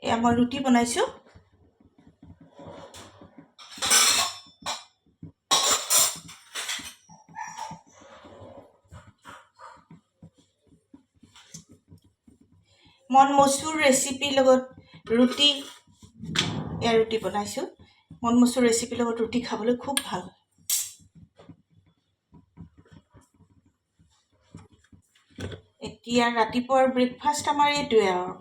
এয়া মই ৰুটি বনাইছোঁ। মন মচুৰ ৰেচিপিৰ লগত ৰুটি, এয়া ৰুটি বনাইছোঁ। মন মচুৰ ৰেচিপিৰ লগত ৰুটি খাবলৈ খুব ভাল। এতিয়া ৰাতিপুৱাৰ ব্ৰেকফাষ্ট আমাৰ এইটোৱে আৰু।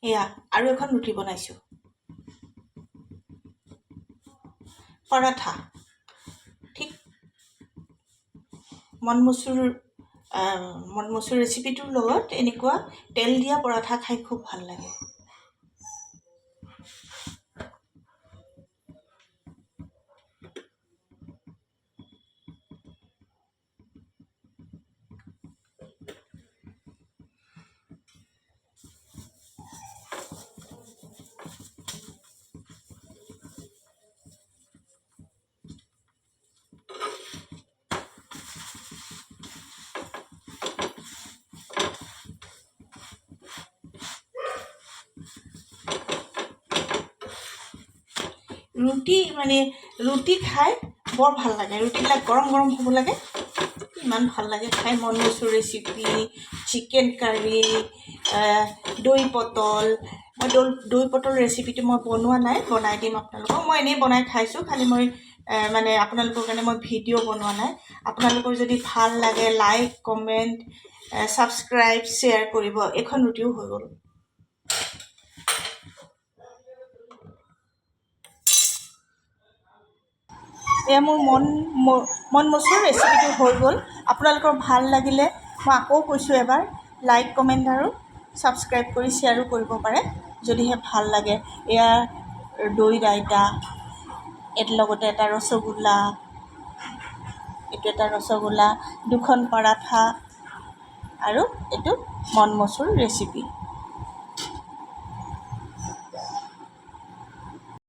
এয়া আৰু এখন ৰুটি বনাইছোঁ। পৰঠা, ঠিক মন মচুৰ ৰেচিপিটোৰ লগত এনেকুৱা তেল দিয়া পৰঠা খাই খুব ভাল লাগে। ৰুটি খাই বৰ ভাল লাগে। ৰুটিবিলাক গৰম গৰম হ'ব লাগে, ইমান ভাল লাগে খাই। মন মচুৰ ৰেচিপি, চিকেন কাৰী, দৈ পটল। মই দৈ পটল ৰেচিপিটো মই বনোৱা নাই, বনাই দিম আপোনালোকক। মই এনেই বনাই খাইছোঁ, খালি মই আপোনালোকৰ কাৰণে মই ভিডিঅ' বনোৱা নাই। আপোনালোকৰ যদি ভাল লাগে লাইক, কমেণ্ট, ছাবস্ক্ৰাইব, শ্বেয়াৰ কৰিব। এখন ৰুটিও হৈ গ'ল। এয়া মোৰ মন মচুৰ ৰেচিপিটো হৈ গ'ল। আপোনালোকৰ ভাল লাগিলে মই আকৌ কৈছোঁ এবাৰ, লাইক, কমেণ্ট আৰু ছাবস্ক্ৰাইব কৰি শ্বেয়াৰো কৰিব পাৰে যদিহে ভাল লাগে। এয়া দৈ ৰাইতা, এইটোৰ লগতে এটা ৰসগোল্লা, এইটো এটা ৰসগোল্লা, দুখন পৰাঠা আৰু এইটো মন মচুৰ ৰেচিপি।